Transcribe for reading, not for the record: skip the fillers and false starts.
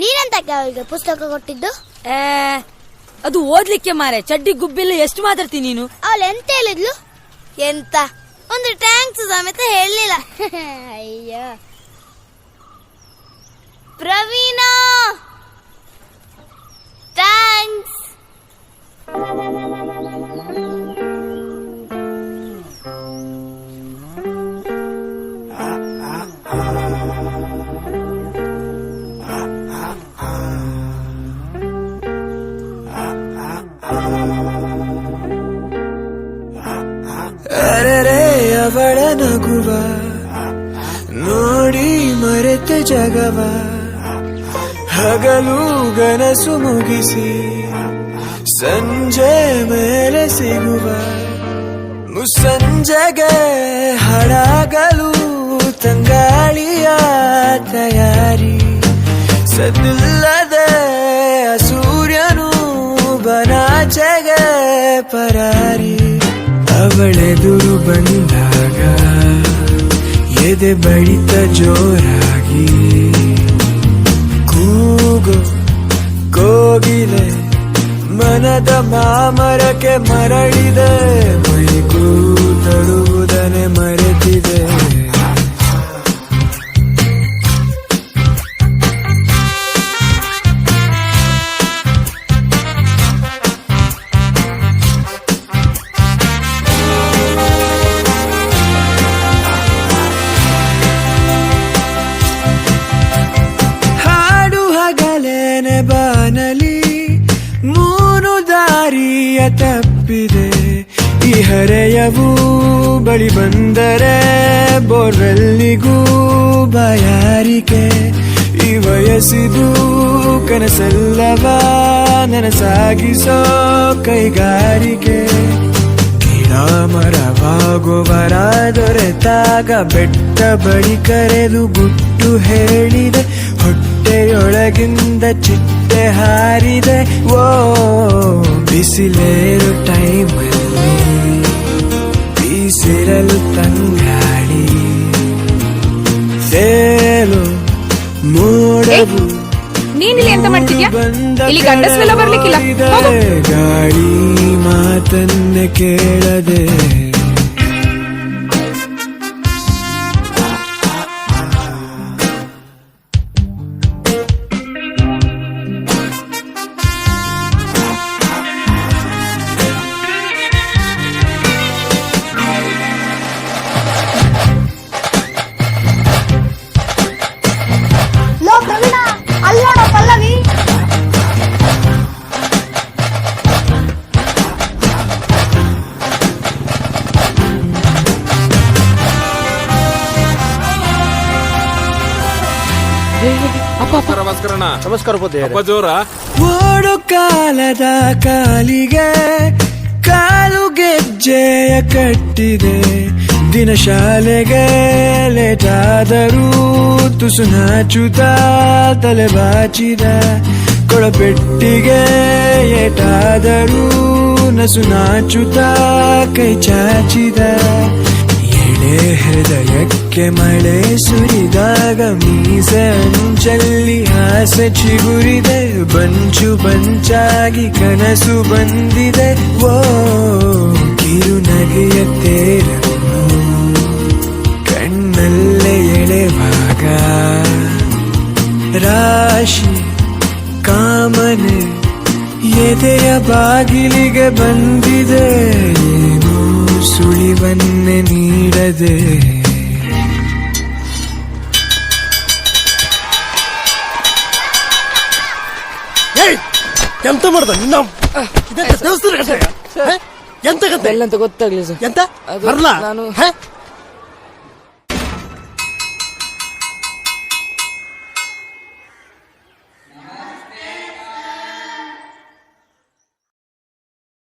ನೀನಂತಕ್ಕೆ ಅವಳಿಗೆ ಪುಸ್ತಕ ಕೊಟ್ಟಿದ್ದು? ಅದು ಓದ್ಲಿಕ್ಕೆ ಮಾರೆ. ಚಡ್ಡಿ ಗುಬ್ಬಿಲ್ಲ ಎಷ್ಟು ಮಾತಾಡ್ತೀನಿ ನೀನು. ಅವಳು ಎಂತ ಹೇಳಿದ್ಲು? ಎಂತ ಒಂದು ಟ್ಯಾಂಕ್ಸ್ ಸಮೇತ ಹೇಳಲಿಲ್ಲ. ಅಯ್ಯೋ ಪ್ರವೀಣ, ಥ್ಯಾಂಕ್ಸ್. ಅರರೆ ಅವಳ ನಗುವ ನೋಡಿ ಮರೆತೆ ಜಗವ, ಹಗಲು ಗನಸು ಮುಗಿಸಿ ಸಂಜೆ ಮೇಲೆ ಸಿಗುವ, ಮುಸ್ಸಂಜೆಗೆ ಹಡಗಲು ತಂಗಾಳಿಯ ತಯಾರಿ, ಸದ್ದಿಲ್ಲದೆ ಸೂರ್ಯನು ಬನಾಚೆಗೆ ಪರಾರಿ. ಅವಳೆದುರು ಬಂದಾಗ ಎದೆ ಬಡಿತ ಜೋರಾಗಿ, ಕೂಗು ಕೋಗಿಲೆ ಮನದ ಮಾಮರಕ್ಕೆ ಮರಳಿದೆ, ಮೈಗೂ ತಡುವುದನೆ ಮರೆತಿದೆ. ಬಾನಲಿ ಮೂರು ದಾರಿಯ ತಪ್ಪಿದೆ, ಈ ಹರೆಯವು ಬಳಿ ಬಂದರೆ ಬೋರ್ವೆಲ್ಲಿಗೂ ಬಾಯಾರಿಕೆ. ಈ ವಯಸ್ಸಿದು ಕನಸಲ್ಲವ ನನಸಾಗಿಸೋ ಕೈಗಾರಿಕೆ. ಗಿಡ ಮರವಾಗುವರ ದೊರೆತಾಗ ಬೆಟ್ಟ ಬಳಿ ಕರೆದು ಗುಟ್ಟು ಹೇಳಿದೆ, ಹೊಟ್ಟೆಯೊಳಗಿಂದ ಚಿಟ್ಟೆ ಹಾರಿದೆ. ಓ ಬಿಸಿಲೇರು ಟೈಮಲ್ಲಿ ಬೀಸಿರಲು ತಂಗಾಳಿ, ಸೇಲು ಮೋಡವು ನೀನಿಲ್ಲಿ ಎಂತ ಮಾಡ್ತಿದ್ಯಾ? ಇಲ್ಲಿ ಗಂಡಸರೆಲ್ಲ ಬರ್ಲಿಕ್ಕಿಲ್ಲ. ಗಾಳಿ ಮಾತನ್ನೇ ಕೇಳದೆ. ನಮಸ್ಕಾರ ಜೋರ. ಓಡು ಕಾಲದ ಕಾಲಿಗೆ ಕಾಲು ಗೆಜ್ಜೆಯ ಕಟ್ಟಿದೆ, ದಿನ ಶಾಲೆಗೆ ಲೇಟಾದರೂ ತುಸು ನಾಚುತ್ತ ತಲೆ ಬಾಚಿದ, ಕೊಳಪೆಟ್ಟಿಗೆ ಏಟಾದರೂ ನಸು ನಾಚುತ್ತ ಕೈ ಚಾಚಿದ. ಎಳೆ ಹೃದಯಕ್ಕೆ ಮಳೆ ಸುರಿದಾಗ ಮೀಸೆ ಅಂಚಲ್ಲಿ ಆಸೆ ಚಿಗುರಿದೆ, ಬಂಚು ಬಂಚಾಗಿ ಕನಸು ಬಂದಿದೆ. ಓ ಕಿರುನಗೆಯ ತೇರನ್ನು ಕಣ್ಣಲ್ಲೇ ಎಳೆವಾಗ, ರಾಶಿ ಕಾಮನೆ ಎದೆಯ ಬಾಗಿಲಿಗೆ ಬಂದಿದೆ, ಏನು ಸುಳಿವನ್ನೇ ನೀಡದೆ. ಎಂತ ಮಾಡ್ದ ನಿನ್ನ ದೇವಸ್ಥಾನ ಎಂತ ಗೊತ್ತಾಗ್ಲಿ ಸರ್. ಎಂತ ಬರ್ಲಾ?